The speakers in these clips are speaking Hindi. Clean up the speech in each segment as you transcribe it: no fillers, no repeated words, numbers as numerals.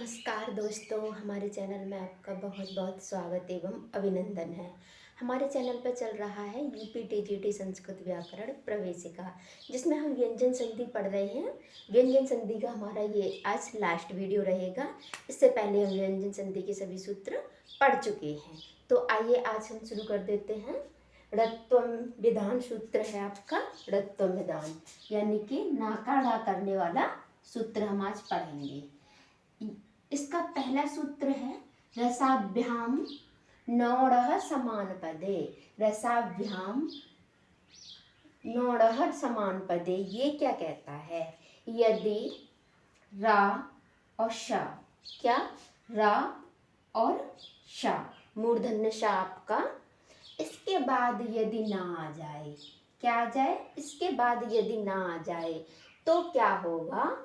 नमस्कार दोस्तों, हमारे चैनल में आपका बहुत बहुत स्वागत एवं अभिनंदन है। हमारे चैनल पर चल रहा है यूपी टीजीटी संस्कृत व्याकरण प्रवेशिका, जिसमें हम व्यंजन संधि पढ़ रहे हैं। व्यंजन संधि का हमारा ये आज लास्ट वीडियो रहेगा। इससे पहले हम व्यंजन संधि के सभी सूत्र पढ़ चुके हैं। तो आइए आज हम शुरू कर देते हैं। णत्वम विधान सूत्र है आपका णत्वम विधान, यानी कि नाकाड़ा करने वाला सूत्र हम आज पढ़ेंगे। इसका पहला सूत्र है रसाभ्याम नौड़ः समान पदे। रसाभ्याम नौड़ः समान पदे, ये क्या कहता है? यदि रा और शा, क्या रा और शा, मूर्धन्य शा आपका, इसके बाद यदि ना आ जाए, क्या आ जाए? इसके बाद यदि ना आ जाए तो क्या होगा?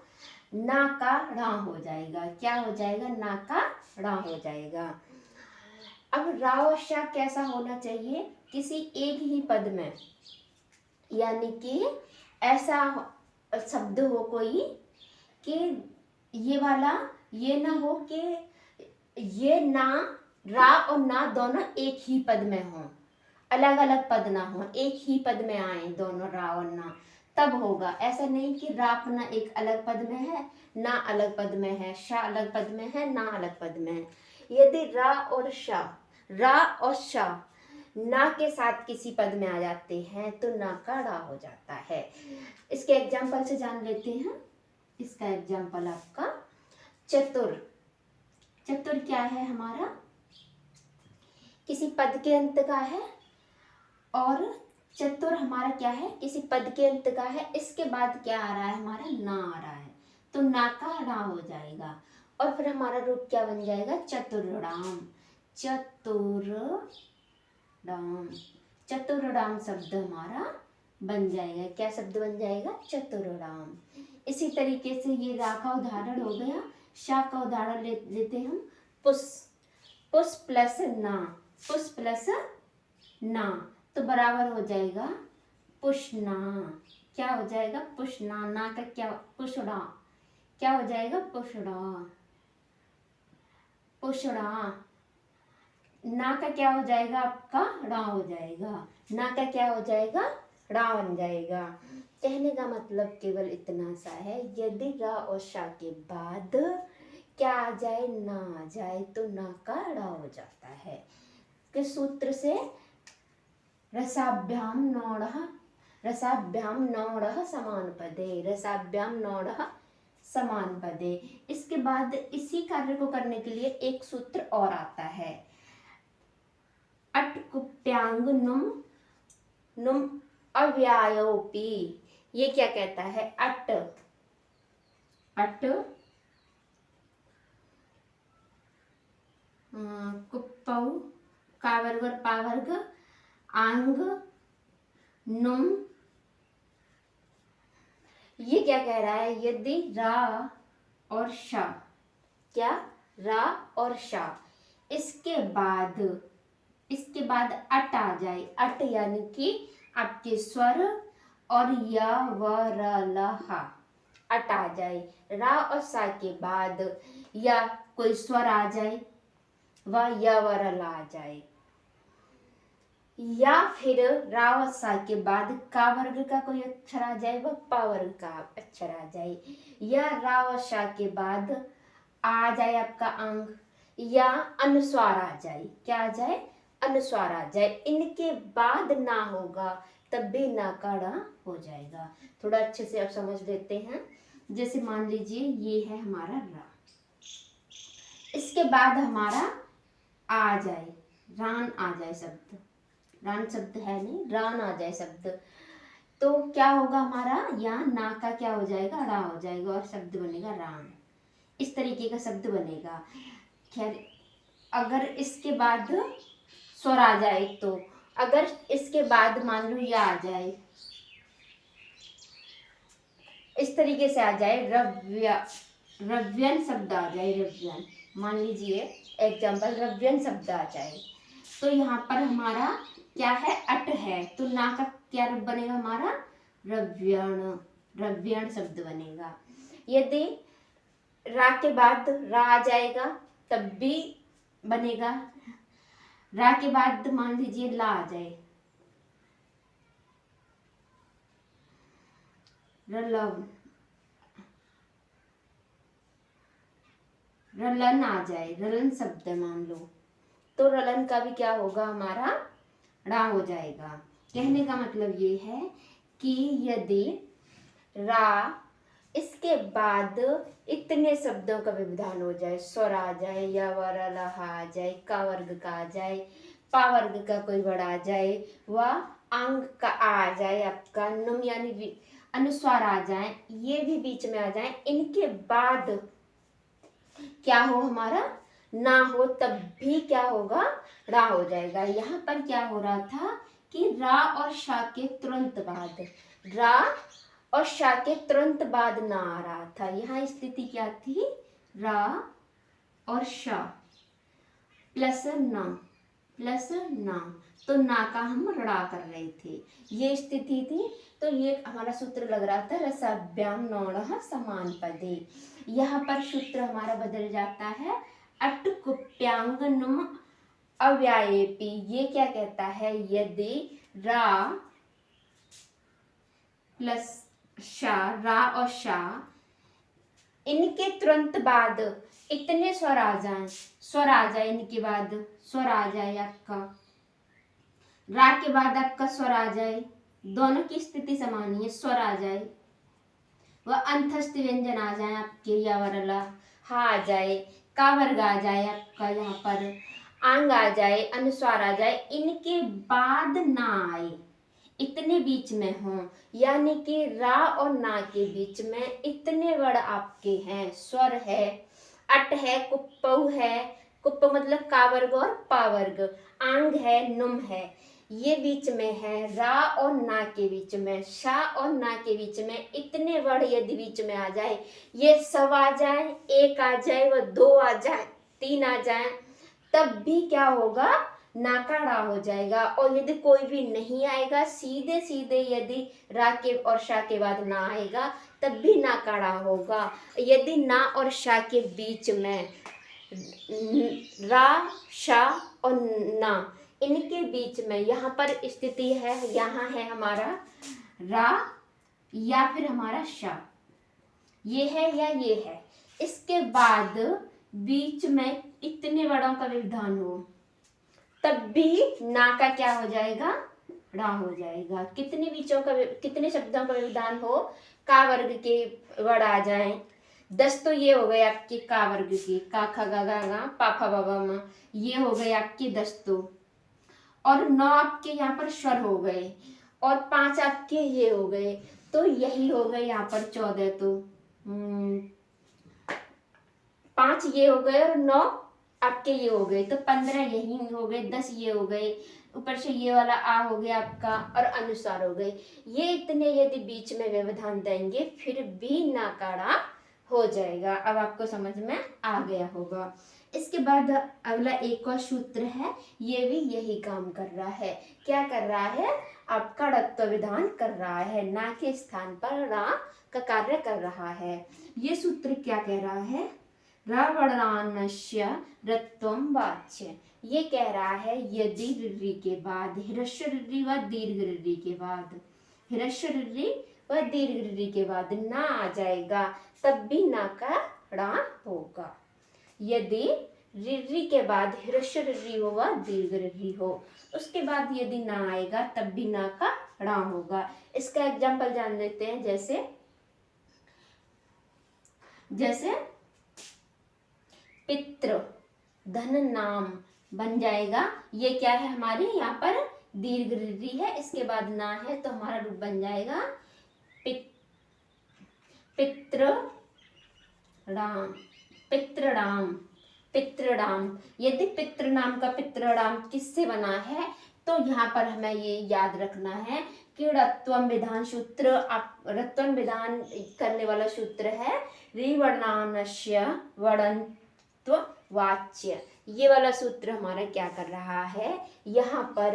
ना का ड़ा हो जाएगा। क्या हो जाएगा? ना का ड़ा हो जाएगा। अब रा और शा कैसा होना चाहिए? किसी एक ही पद में, यानी कि ऐसा शब्द हो कोई कि ये वाला ये ना हो कि ये ना, रा और ना दोनों एक ही पद में हो, अलग अलग पद ना हो, एक ही पद में आए दोनों रा और ना, तब होगा। ऐसा नहीं कि रा अपना एक अलग पद में है, ना अलग पद में है, शा अलग पद में है, ना अलग पद में है। यदि रा और शा, रा और शा ना के साथ किसी पद में आ जाते हैं तो ना का ड़ा हो जाता है। इसके एग्जाम्पल से जान लेते हैं। इसका एग्जाम्पल आपका चतुर। चतुर क्या है हमारा? किसी पद के अंत का है, और चतुर हमारा क्या है? किसी पद के अंत का है। इसके बाद क्या आ रहा है? हमारा ना आ रहा है, तो ना का ड़ा हो जाएगा। और फिर हमारा रूप क्या बन जाएगा? चतुर्णाम। चतुर्णाम, चतुर्णाम शब्द हमारा बन जाएगा। क्या शब्द बन जाएगा? चतुर्णाम। इसी तरीके से ये रा का उदाहरण हो गया। शा का उदाहरण लेते हम। पुस, पुस प्लस ना, पुस प्लस ना, तो बराबर हो जाएगा पुष्णा। क्या हो जाएगा? पुष्णा। ना का क्या? पुष्णा। क्या हो जाएगा? पुष्णा। पुष्णा। ना का क्या हो जाएगा? आपका ड़ा हो जाएगा। ना का क्या हो जाएगा? ड़ा बन जाएगा। कहने का मतलब केवल इतना सा है, यदि रा और शा के बाद क्या आ जाए? ना आ जाए तो ना का ड़ा हो जाता है। किस सूत्र से? रसाभ्याम नौड़ः, रसाभ्याम नौड़ः समान पदे। रसाभ्याम नौड़ः समान पदे। इसके बाद इसी कार्य को करने के लिए एक सूत्र और आता है, अटकुप्यांग नुम नुम अव्यायोपी। ये क्या कहता है? अट, अट कुप्पौ, का वर्ग और पा वर्ग, आंग नुम। ये क्या कह रहा है? यदि रा और शा, क्या रा और शा, इसके बाद अट आ जाए। अट यानी कि आपके स्वर और या व र ल हा, अट आ जाए। रा और सा के बाद या कोई स्वर आ जाए, व या व र ल आ जाए, या फिर रा और सा के बाद का वर्ग का कोई अक्षर आ जाए, वह पा वर्ग का अक्षर आ जाए, या रा और शा के बाद आ जाए आपका अंग, या अनुस्वार आ जाए। क्या आ जाए? अनुस्वार आ जाए। इनके बाद ना होगा तब भी ना का ड़ा हो जाएगा। थोड़ा अच्छे से आप समझ लेते हैं। जैसे मान लीजिए ये है हमारा रा, इसके बाद हमारा आ जाए, रान आ जाए शब्द, रान शब्द है नहीं, रान आ जाए शब्द, तो क्या होगा हमारा? यहाँ ना का क्या हो जाएगा? ड़ा हो जाएगा और शब्द बनेगा रान। इस तरीके का शब्द बनेगा। खैर, अगर इसके बाद स्वर आ जाए, तो अगर इसके बाद मान लो यह आ जाए, इस तरीके से आ जाए, रव्यन शब्द आ जाए, रव्यन, मान लीजिए एग्जाम्पल, रव्यन शब्द आ जाए, तो यहाँ पर हमारा क्या है? अट है, तो ना का क्या रूप बनेगा हमारा? रव्यण, रव्यण शब्द बनेगा। यदि रा के बाद रा आ जाएगा तब भी बनेगा। रा के बाद मान लीजिए ला आ जाए, रलव, रलन आ जाए, रलन शब्द मान लो, तो रलन का भी क्या होगा, हमारा रा हो जाएगा। कहने का मतलब ये है कि यदि रा इसके बाद इतने शब्दों का व्यवधान हो जाए, स्वर आ जाए या वरलहा आ जाए, का वर्ग का आ जाए, पा वर्ग का कोई वर्ड आ जाए, व अंग का आ जाए, आपका नुम यानी अनुस्वार आ जाए, ये भी बीच में आ जाए, इनके बाद क्या हो, हमारा ना हो, तब भी क्या होगा, रा हो जाएगा। यहाँ पर क्या हो रहा था कि रा और शा के तुरंत बाद, रा और शा के तुरंत बाद ना आ रहा था। यहाँ स्थिति क्या थी, रा और शा प्लस ना, प्लस ना, तो ना का हम रा कर रहे थे, ये स्थिति थी। तो ये हमारा सूत्र लग रहा था रसाभ्याम नौणः समान पदे। यहाँ पर सूत्र हमारा बदल जाता है अटकुप्यांग नुम अव्यायेपि। ये क्या कहता है, यदि रा प्लस शा, रा और शा इनके तुरंत बाद इतने स्वर आ जाए, स्वर आ जाए, इनके बाद स्वर आ जाए, आपका रा के बाद आपका स्वर आ जाए, दोनों की स्थिति समान ही है, स्वर आ जाए, वह अंतस्थ व्यंजन आ जाए आपके, या वरला हा आ जाए, का वर्ग आ जाए, आपका यहाँ पर आंग आ जाए, अनुस्वार आ जाए, इनके बाद ना आए, इतने बीच में हो, यानी कि रा और ना के बीच में इतने वर्ड आपके हैं, स्वर है, अट है, कुप्पऊ है, कुप्प मतलब का वर्ग और पा वर्ग, आंग है, नुम है, ये बीच में है, रा और ना के बीच में, शा और ना के बीच में इतने वर्ड यदि बीच में आ जाए, ये सब आ जाए, एक आ जाए, व दो आ जाए, तीन आ जाए, तब भी क्या होगा, नाकाड़ा हो जाएगा। और यदि कोई भी नहीं आएगा, सीधे सीधे यदि रा के और शा के बाद ना आएगा, तब भी नाकाड़ा होगा। यदि ना और शा के बीच में रा, शा और ना, इनके बीच में यहाँ पर स्थिति है, यहाँ है हमारा रा या फिर हमारा शा, ये है या ये है, इसके बाद बीच में इतने वर्णों का व्यवधान हो, तब भी ना का क्या हो जाएगा, रा हो जाएगा। कितने बीचों का, कितने शब्दों का व्यवधान हो, का वर्ग के वर्ड आ जाए, 10 तो ये हो गए आपके का वर्ग के, का खा गा गा गा पा फा बा बा मा, ये हो गए आपके 10 तो, और 9 आपके यहाँ पर स्वर हो गए, और 5 आपके ये हो गए, तो यही हो गए यहाँ पर 14, तो 5 ये हो गए और 9 आपके ये हो गए, तो 15 यही हो गए, 10 ये हो गए, ऊपर से ये वाला आ हो गया आपका, और अनुसार हो गए। ये इतने यदि बीच में व्यवधान देंगे फिर भी नाकाड़ा हो जाएगा। अब आपको समझ में आ गया होगा। इसके बाद अगला एक और सूत्र है, ये भी यही काम कर रहा है। क्या कर रहा है, आपका ड़त्व विधान कर रहा है, ना के स्थान पर रा का कार्य कर रहा है। ये सूत्र क्या कह रहा है, रवर्णानस्य रत्वम वाच्य। ये कह रहा है यदि ऋ के बाद हिरस्व ऋ व दीर्घ ऋ के बाद, हिरस्व ऋ व दीर्घ ऋ के बाद ना आ जाएगा, तब भी ना का ड़ा होगा। यदि ऋ के बाद हिरस्व ऋ हो व दीर्घ ऋ हो, उसके बाद यदि ना आएगा तब भी ना का ड़ा होगा। इसका एग्जाम्पल जान लेते हैं, जैसे जैसे पितृ धन नाम बन जाएगा। ये क्या है, हमारे यहाँ पर दीर्घ ऋ है, इसके बाद ना है, तो हमारा रूप बन जाएगा पितृणाम, पितृणाम, पितृणाम। यदि पितृ नाम का पितृणाम किससे बना है, तो यहाँ पर हमें ये याद रखना है कि ऋत्वम विधान सूत्र, ऋत्वम विधान करने वाला सूत्र है ऋवर्णानस्य वणत्व वाच्य। ये वाला सूत्र हमारा क्या कर रहा है, यहाँ पर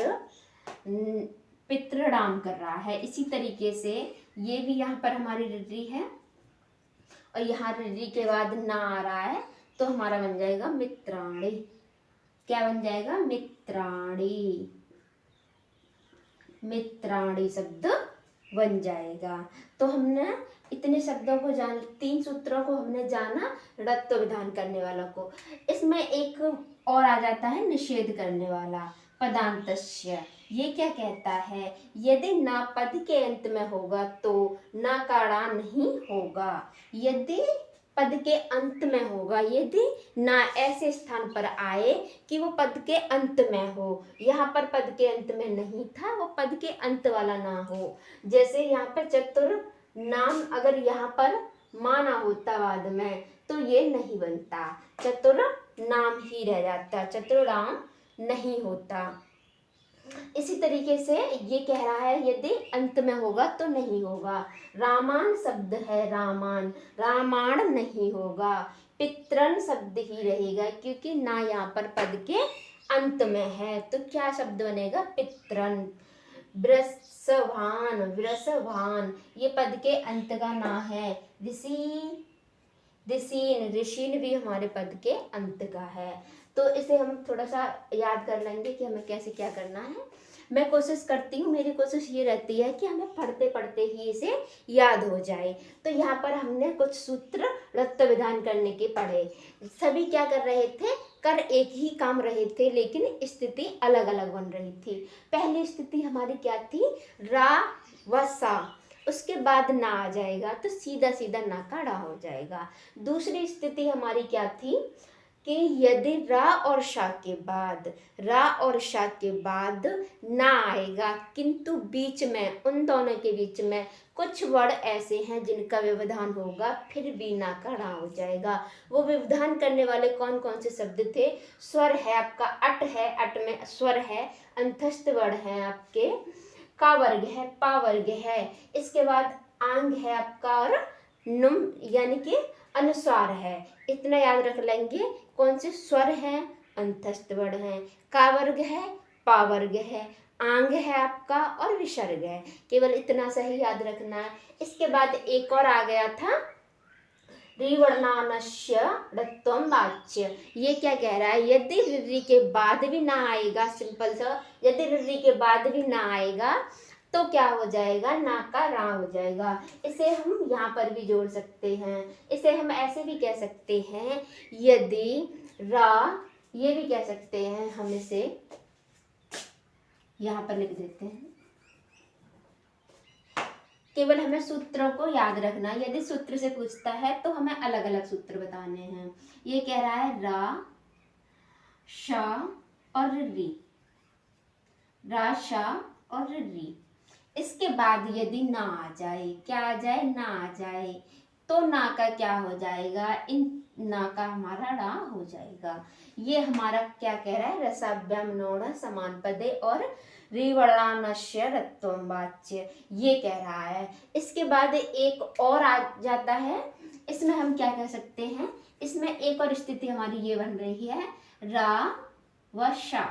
पितृणाम कर रहा है। इसी तरीके से ये भी यहाँ पर हमारी ऋ है, और यहाँ री के बाद ना आ रहा है तो हमारा बन जाएगा मित्राणी। क्या बन जाएगा? मित्राणी। मित्राणी शब्द बन जाएगा। तो हमने इतने शब्दों को जान, 3 सूत्रों को हमने जाना, णत्व विधान करने वाला को। इसमें एक और आ जाता है निषेध करने वाला, पदांतस्य। ये क्या कहता है? यदि ना पद के अंत में होगा तो ना का ड़ा नहीं होगा। यदि पद के अंत में होगा, यदि ना ऐसे स्थान पर आए कि वो पद के अंत में हो। यहाँ पर पद के अंत में नहीं था, वो पद के अंत वाला ना हो। जैसे यहाँ पर चतुर नाम अगर यहाँ पर माना होता बाद में तो ये नहीं बनता, चतुर नाम ही रह जाता, चतुराम नहीं होता। इसी तरीके से ये कह रहा है यदि अंत में होगा तो नहीं होगा। रामान शब्द है, रामान, रामायण नहीं होगा। पितरन शब्द ही रहेगा क्योंकि ना यहाँ पर पद के अंत में है, तो क्या शब्द बनेगा? पितरन। वृषभान, वृषभान ये पद के अंत का ना है। ऋषि, ऋषीन, ऋषीन भी हमारे पद के अंत का है। तो इसे हम थोड़ा सा याद कर लेंगे कि हमें कैसे क्या करना है। मैं कोशिश करती हूँ, मेरी कोशिश ये रहती है कि हमें पढ़ते पढ़ते ही इसे याद हो जाए। तो यहाँ पर हमने कुछ सूत्र णत्व विधान करने के पढ़े। सभी क्या कर रहे थे? कर एक ही काम रहे थे, लेकिन स्थिति अलग अलग बन रही थी। पहली स्थिति हमारी क्या थी? रा व सा, उसके बाद ना आ जाएगा तो सीधा सीधा ना का ड़ा हो जाएगा। दूसरी स्थिति हमारी क्या थी कि यदि रा और शा के बाद, रा और शा के बाद ना आएगा, किंतु बीच में, उन दोनों के बीच में कुछ वर्ण ऐसे हैं जिनका व्यवधान होगा, फिर भी ना का ड़ा हो जाएगा। वो व्यवधान करने वाले कौन कौन से शब्द थे? स्वर है आपका, अट है, अट में स्वर है, अंतस्थ वर्ण है आपके, का वर्ग है, पा वर्ग है, इसके बाद आंग है आपका, और नुम यानी कि अनुस्वार है। इतना याद रख लेंगे। कौन से? स्वर है, अंतस्थ वर्ण है, का वर्ग है, पा वर्ग है, आंग है आपका, और विसर्ग है। केवल इतना सही याद रखना है। इसके बाद एक और आ गया था रिवर्णानस्य णत्वम वाच्य। ये क्या कह रहा है? यदि ऋ के बाद भी ना आएगा, सिंपल सा, यदि ऋ के बाद भी ना आएगा तो क्या हो जाएगा? ना का रा हो जाएगा। इसे हम यहाँ पर भी जोड़ सकते हैं। इसे हम ऐसे भी कह सकते हैं, यदि रा, ये भी कह सकते हैं हम इसे, यहाँ पर लिख देते हैं। केवल हमें सूत्रों को याद रखना। यदि सूत्र से पूछता है तो हमें अलग अलग सूत्र बताने हैं। ये कह रहा है रा, शा और री, रा, शा और री। इसके बाद यदि ना आ जाए, क्या आ जाए? ना आ जाए, तो ना का क्या हो जाएगा? इन ना का हमारा ड़ा हो जाएगा। ये हमारा क्या कह रहा है? रसाभ्याम नोण समान पदे और रिवर्णानस्य णत्वम वाच्य, ये कह रहा है। इसके बाद एक और आ जाता है, इसमें हम क्या कह सकते हैं? इसमें एक और स्थिति हमारी ये बन रही है, रा व शा,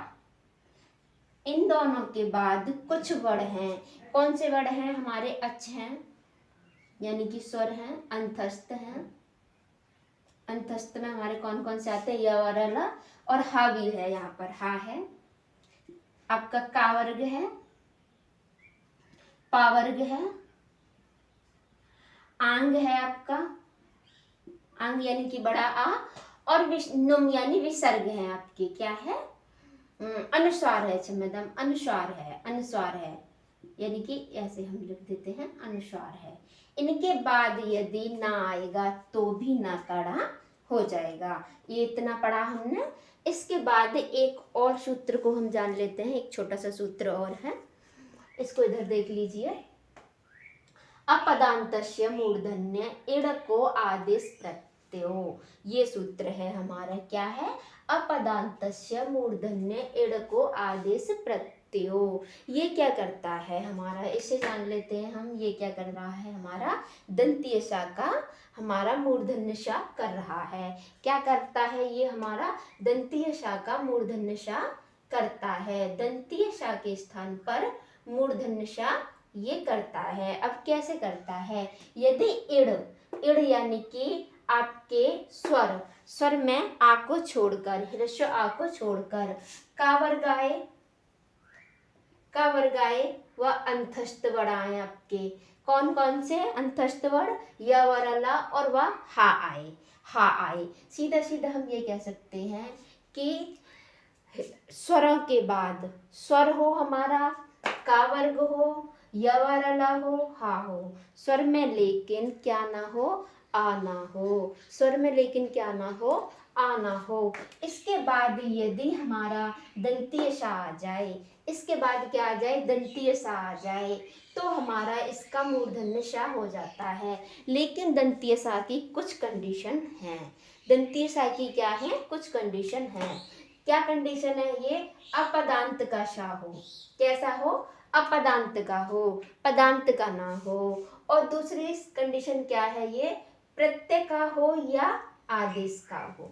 इन दोनों के बाद कुछ वर्ण हैं। कौन से वर्ण हैं? हमारे अच हैं, यानी कि स्वर हैं, अंतस्थ हैं। अंतस्थ में हमारे कौन कौन से आते हैं? य और ल, और हा भी है, यहाँ पर हा है आपका, का वर्ग है, पा वर्ग है, आंग है आपका, आंग यानी कि बड़ा आ, और नुम यानी विसर्ग है आपके, क्या है? अनुस्वार है, मैडम अनुस्वार है, अनुस्वार है, यानी कि ऐसे हम लिख देते हैं, अनुस्वार है। इनके बाद यदि ना आएगा तो भी ना का ड़ा हो जाएगा। ये इतना पढ़ा हमने। इसके बाद एक और सूत्र को हम जान लेते हैं। एक छोटा सा सूत्र और है, इसको इधर देख लीजिए। अपदान्तस्य मूर्धन्य इड़ को आदेश प्रत्ययो, ये सूत्र है हमारा। क्या है? अपदान्तस्य मूर्धन्य इड़ को आदेश प्रत्ययो। ये क्या करता है हमारा? इसे जान लेते हैं हम। ये क्या कर रहा है? हमारा दंतीय सा का हमारा मूर्धन्य सा कर रहा है। क्या करता है ये? हमारा दंतीय सा का मूर्धन्य सा करता है। दंतीय सा के स्थान पर मूर्धन्य सा ये करता है। अब कैसे करता है? यदि इड़, इड़ यानी कि आपके स्वर, स्वर में आ को छोड़कर, ह्रस्व आ को छोड़कर। कावरगाए, कावरगाए व अंतस्थ वर्ण आए आपके। कौन कौन से अंतस्थ वर्ण? य वरला और व हा आए, हा आए। सीधा सीधा हम ये कह सकते हैं कि स्वरों के बाद स्वर हो हमारा, का वर्ग हो, य वरला हो, हा हो, स्वर में लेकिन क्या ना हो, आ ना हो, स्वर में लेकिन क्या ना हो, आ ना हो। इसके बाद यदि हमारा दंतीय सा आ जाए, इसके बाद क्या आ जाए? दंतीय सा आ जाए, तो हमारा इसका मूर्धन्य सा हो जाता है। लेकिन दंतीय सा की कुछ कंडीशन है। दंतीय सा की क्या है? कुछ कंडीशन है। क्या कंडीशन है ये? अपदांत का सा हो। कैसा हो? अपदांत का हो, पदांत का ना हो। और दूसरी कंडीशन क्या है ये? प्रत्यय का हो या आदेश का हो।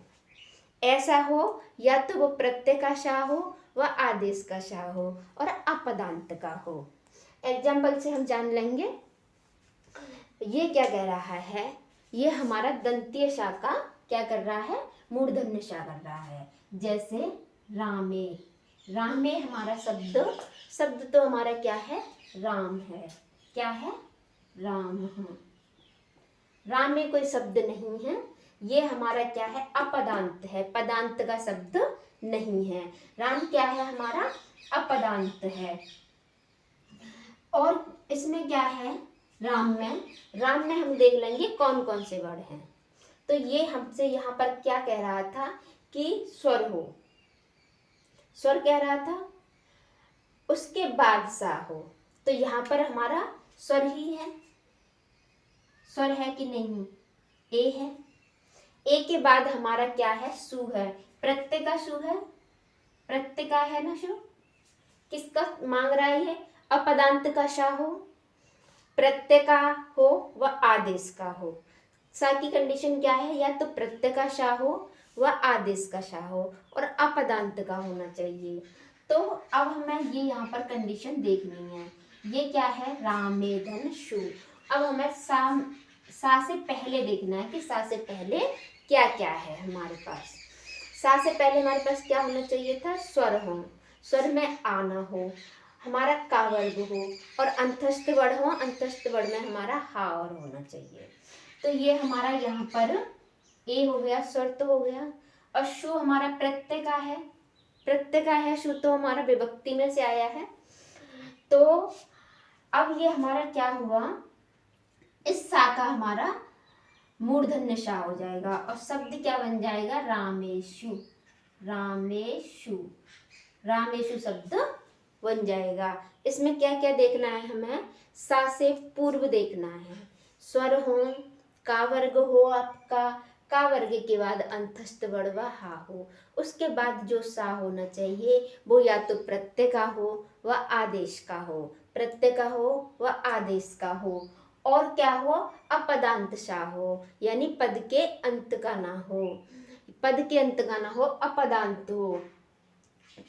ऐसा हो या तो वो प्रत्यय का सा हो व आदेश का सा हो और अपदांत का हो। एग्जाम्पल से हम जान लेंगे। ये क्या कह रहा है? ये हमारा दंतीय सा का क्या कर रहा है? मूर्धन्य सा कर रहा है। जैसे रामे, रामे हमारा शब्द, शब्द तो हमारा क्या है? राम है। क्या है? राम है। राम में कोई शब्द नहीं है, ये हमारा क्या है? अपदांत है, पदांत का शब्द नहीं है। राम क्या है हमारा? अपदांत है। और इसमें क्या है? राम में हम देख लेंगे कौन कौन से वर्ड हैं। तो ये हमसे यहाँ पर क्या कह रहा था कि स्वर हो, स्वर कह रहा था, उसके बाद सा हो। तो यहाँ पर हमारा स्वर ही है, स्वर है कि नहीं? ए है। ए के बाद हमारा क्या है? सु है। प्रत्यय का सु है, प्रत्यय का है ना सु। किसका मांग रहा है ये? अपदांत का सा हो, प्रत्यय का हो व आदेश का हो। सा की कंडीशन क्या है? या तो प्रत्यय का सा हो व आदेश का सा हो और अपदांत का होना चाहिए। तो अब हमें ये यहाँ पर कंडीशन देखनी है। ये क्या है? रामेधन शु। अब हमें सा से पहले देखना है कि सा से पहले क्या क्या है हमारे पास। सा से पहले हमारे पास क्या होना चाहिए था? स्वर हो, स्वर में आना हो, हमारा का वर्ग हो और अंतस्थ वर्ण हो, अंतस्थ वर्ण में हमारा हा और होना चाहिए। तो ये हमारा यहाँ पर ए हो गया, स्वर तो हो गया। और शु हमारा प्रत्यय का है, प्रत्यय का है। शु तो हमारा विभक्ति में से आया है। तो अब ये हमारा क्या हुआ? इस सा का हमारा मूर्धन्य सा हो जाएगा और शब्द क्या बन जाएगा? रामेशु, रामेशु, रामेशु शब्द बन जाएगा। इसमें क्या क्या देखना है हमें? सा से पूर्व देखना है, स्वर हो, का वर्ग हो आपका, का वर्ग के बाद अंतस्थ वर्ण व हा हो। उसके बाद जो सा होना चाहिए वो या तो प्रत्यय का हो व आदेश का हो, प्रत्यय का हो व आदेश का हो। और क्या हो? अपदांत सा हो, यानी पद के अंत का ना हो, पद के अंत का ना हो, अपदांत हो।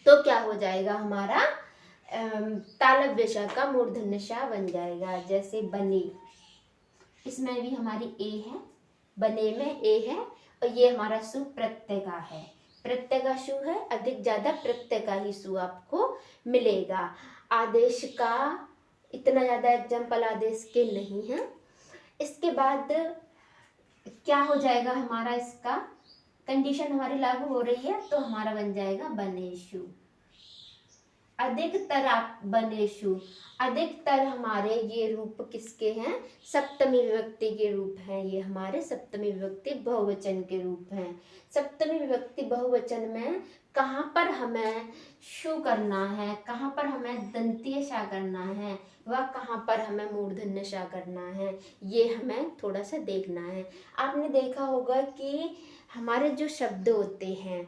तो क्या हो जाएगा हमारा? तालव्य सा का मूर्धन्य सा बन जाएगा। जैसे बने, इसमें भी हमारी ए है, बने में ए है और ये हमारा सु प्रत्यय का है, प्रत्यय का सु है। अधिक ज्यादा प्रत्यय का ही सु आपको मिलेगा। आदेश का इतना ज्यादा एग्जाम्पल आदेश के नहीं है। इसके बाद क्या हो जाएगा हमारा? इसका कंडीशन हमारी लागू हो रही है तो हमारा बन जाएगा बनेशु। अधिकतर आप बनेशु, अधिकतर हमारे ये रूप किसके हैं? सप्तमी विभक्ति के रूप हैं। ये हमारे सप्तमी विभक्ति बहुवचन के रूप हैं। सप्तमी विभक्ति बहुवचन में कहाँ पर हमें शु करना है, कहाँ पर हमें दंतीय सा करना है व कहाँ पर हमें मूर्धन्य सा करना है, ये हमें थोड़ा सा देखना है। आपने देखा होगा कि हमारे जो शब्द होते हैं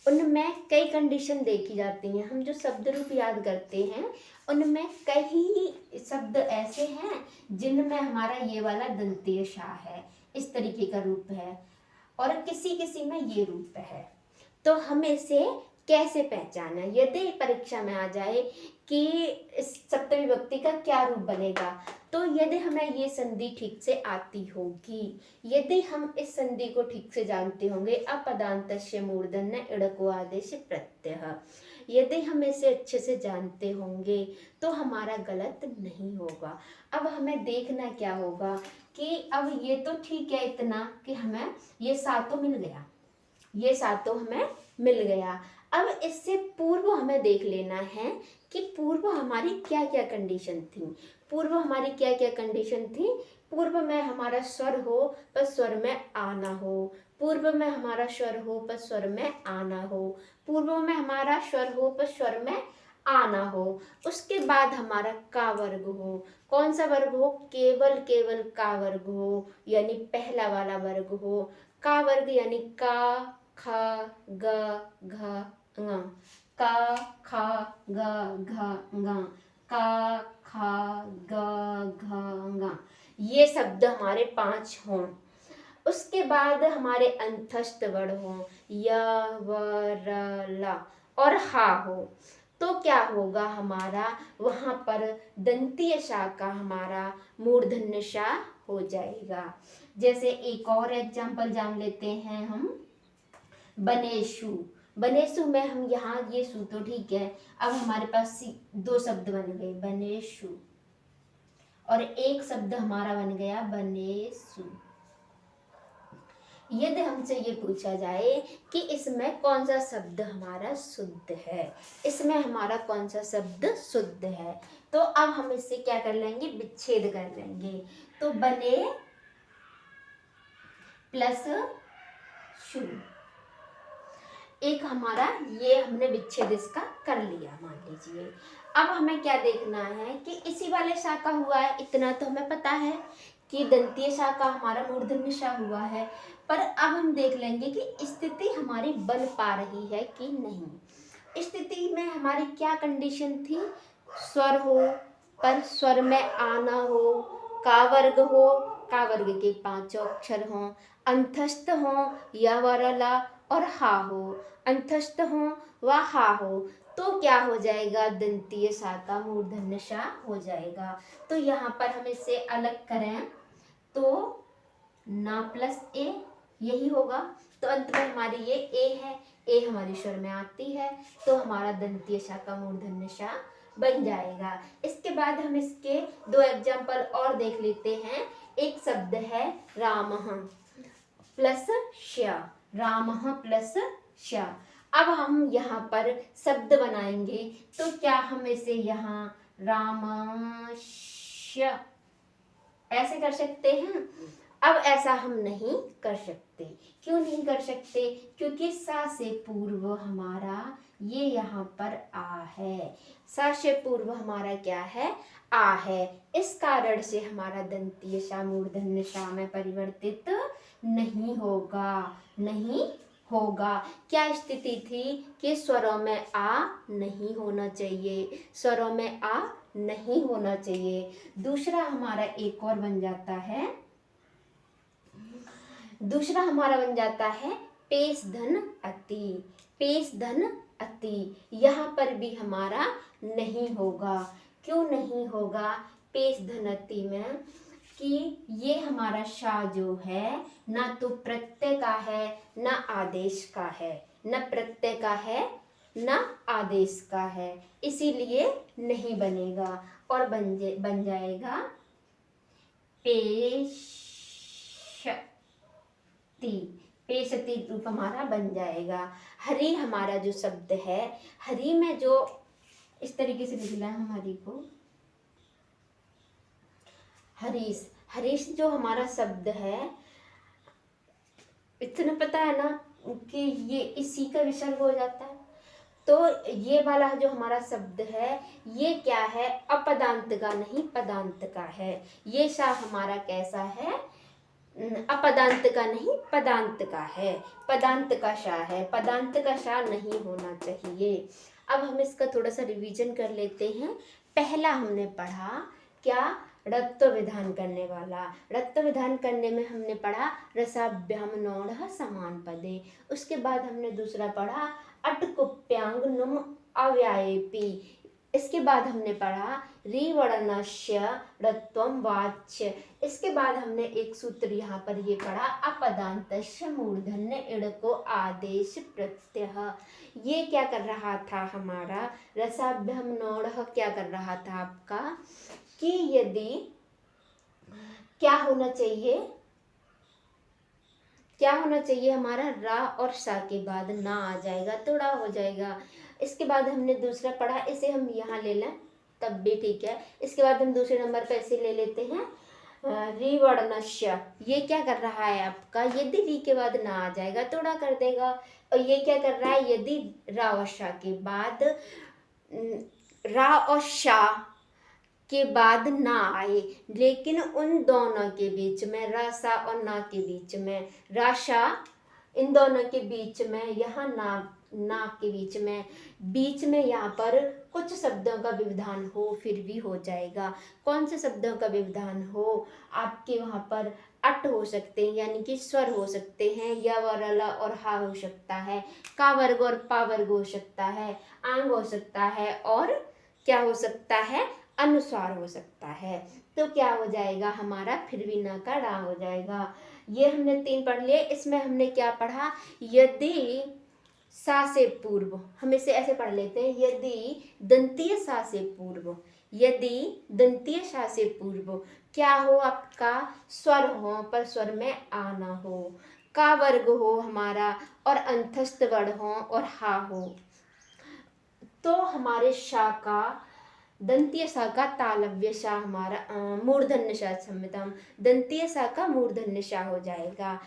उनमें कई कंडीशन देखी जाती हैं। हम जो शब्द रूप याद करते हैं उनमें कई शब्द ऐसे हैं जिनमें हमारा ये वाला दंतीय सा है, इस तरीके का रूप है, और किसी किसी में ये रूप है। तो हमें इसे कैसे पहचाना? यदि परीक्षा में आ जाए कि इस सप्तमी विभक्ति का क्या रूप बनेगा। तो यदि हमें ये संधि ठीक से आती होगी, यदि हम इस संधि को ठीक से जानते होंगे, अपदान्तस्य मूर्धन्य इडको आदेश प्रत्यय, यदि हम इसे अच्छे से जानते होंगे तो हमारा गलत नहीं होगा। अब हमें देखना क्या होगा कि अब ये तो ठीक है इतना कि हमें ये सातों मिल गया, ये सातों हमें मिल गया। अब इससे पूर्व हमें देख लेना है कि पूर्व हमारी क्या क्या कंडीशन थी। पूर्व हमारी क्या क्या कंडीशन थी। पूर्व में हमारा स्वर हो पर स्वर में आना हो, पूर्व में हमारा स्वर हो पर स्वर में आना हो, पूर्व में हमारा स्वर हो पर स्वर में आना हो। उसके बाद हमारा का वर्ग हो। कौन सा वर्ग हो? केवल केवल का वर्ग हो, यानी पहला वाला वर्ग हो। का वर्ग यानी का ख ग घ ङ, का ख ग घ ङ, का ख ग घ ङ, ये शब्द हमारे 5 हों। उसके बाद हमारे अंतस्थ वर्ण हो य व र ला और हा हो। तो क्या होगा हमारा वहाँ पर दंतीय सा का हमारा मूर्धन्य सा हो जाएगा। जैसे एक और एग्जाम्पल जान लेते हैं हम, बनेशु। बनेशु में हम यहाँ ये सु तो ठीक है, अब हमारे पास 2 शब्द बन गए बनेशु और एक शब्द हमारा बन गया बनेशु। यदि हमसे ये पूछा जाए कि इसमें कौन सा शब्द हमारा शुद्ध है, इसमें हमारा कौन सा शब्द शुद्ध है, तो अब हम इससे क्या कर लेंगे, विच्छेद कर लेंगे। तो बने प्लस शु, एक हमारा ये हमने विच्छेद इसका कर लिया मान लीजिए। अब हमें क्या देखना है कि इसी वाले सा का हुआ है, इतना तो हमें पता है कि दंतीय सा का हमारा मूर्धन्य सा हुआ है। पर अब हम देख लेंगे कि स्थिति हमारी बन पा रही है कि नहीं। स्थिति में हमारी क्या कंडीशन थी, स्वर हो पर स्वर में आना हो, का वर्ग हो, का वर्ग के 5 अक्षर हों, अंतस्थ हो या वरला और हा हो, अंतस्थ हो व हा हो, तो क्या हो जाएगा, दंतीय सा का मूर्धन्य सा हो जाएगा। तो यहाँ पर हम इसे अलग करें तो ना प्लस ए यही होगा। तो अंत में हमारी ये ए है, ए हमारी स्वर में आती है तो हमारा दंतीय सा का मूर्धन्य सा बन जाएगा। इसके बाद हम इसके 2 एग्जाम्पल और देख लेते हैं। एक शब्द है रामः प्लस श्या, रामः प्लस श्या। अब हम यहाँ पर शब्द बनाएंगे तो क्या हम इसे यहाँ रामश्य ऐसे कर सकते हैं। अब ऐसा हम नहीं कर सकते। क्यों नहीं कर सकते? क्योंकि सा से पूर्व हमारा ये यहाँ पर आ है, सा से पूर्व हमारा क्या है, आ है। इस कारण से हमारा दंतीय सा मूर्धन्य सा में परिवर्तित नहीं होगा, नहीं होगा। क्या स्थिति थी कि स्वरों में आ नहीं होना चाहिए, स्वरों में आ नहीं होना चाहिए। दूसरा हमारा एक और बन जाता है, दूसरा हमारा बन जाता है पेश धन अति, पेश धन अति। यहाँ पर भी हमारा नहीं होगा। क्यों नहीं होगा पेश धन अति में? कि ये हमारा शा जो है ना तो प्रत्यय का है ना आदेश का है, न प्रत्यय का है न आदेश का है, इसीलिए नहीं बनेगा और बन जाएगा पेशति, पेशति रूप हमारा बन जाएगा। हरि हमारा जो शब्द है, हरि में जो इस तरीके से लिखना है हमारी को, हरीश, हरीश जो हमारा शब्द है, इतना पता है ना कि ये इसी का विसर्ग हो जाता है। तो ये वाला जो हमारा शब्द है ये क्या है, अपदांत का नहीं पदांत का है। ये सा हमारा कैसा है, अपदांत का नहीं पदांत का है, पदांत का शा है, पदांत का शा नहीं होना चाहिए। अब हम इसका थोड़ा सा रिवीजन कर लेते हैं। पहला हमने पढ़ा क्या, रत्व विधान करने वाला। रत्व विधान करने में हमने पढ़ा रसाभ्याम नौढ़ समान पदे। उसके बाद हमने दूसरा पढ़ा अटकुप्यांग नुम अव्यायेपी। इसके बाद हमने पढ़ा रिवर्णस्य ऋत्वम वाच्य। इसके बाद हमने एक सूत्र यहाँ पर ये पढ़ा अपदान्तस्य मूर्धन्य इड़ को आदेश प्रत्यय। ये क्या कर रहा था हमारा रसाभ्यम नोढ़ क्या कर रहा था आपका कि यदि क्या होना चाहिए हमारा रा और सा के बाद ना आ जाएगा तो रा हो जाएगा। इसके बाद हमने दूसरा पढ़ा, इसे हम यहाँ ले लें तब भी ठीक है। इसके बाद हम दूसरे नंबर पे ऐसे ले लेते हैं रिवर्णस्य। ये क्या कर रहा है आपका यदि री के बाद ना आ जाएगा तो रा कर देगा। और ये क्या कर रहा है यदि रा और शा के बाद रा और शा के बाद ना आए, लेकिन उन दोनों के बीच में रा सा और ना के बीच में रा शा, इन दोनों के बीच में यहाँ ना के बीच में यहाँ पर कुछ शब्दों का व्यवधान हो फिर भी हो जाएगा। कौन से शब्दों का व्यवधान हो आपके वहाँ पर अट हो सकते हैं यानी कि स्वर हो सकते हैं, या वरला और हा हो सकता है, का वर्ग और पा वर्ग हो सकता है, आंग हो सकता है और क्या हो सकता है अनुस्वार हो सकता है। तो क्या हो जाएगा हमारा फिर भी ना का रा हो जाएगा। ये हमने 3 पढ़ लिए। इसमें हमने क्या पढ़ा यदि सा से पूर्व, हम इसे ऐसे पढ़ लेते हैं यदि दंतीय सा से पूर्व क्या हो आपका स्वर हो पर स्वर में आना हो, का वर्ग हो हमारा और अंतस्थ वर्ण हो और हा हो, तो हमारे शा का दंतीय सा का तालव्य शा हमारा मूर्धन्य शा क्षम्यताम दंतीय सा का मूर्धन्य शा हो जाएगा।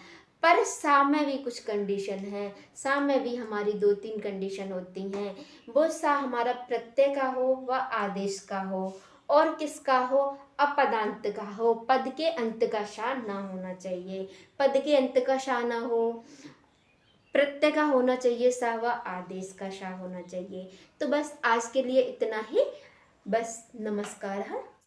पर सा में भी कुछ कंडीशन है, सा में भी हमारी 2-3 कंडीशन होती हैं। वो सा हमारा प्रत्यय का हो व आदेश का हो और किसका हो अपदांत का हो, पद के अंत का शा ना होना चाहिए, पद के अंत का शा ना हो, प्रत्यय का होना चाहिए सा व आदेश का शा होना चाहिए। तो बस आज के लिए इतना ही। बस नमस्कार।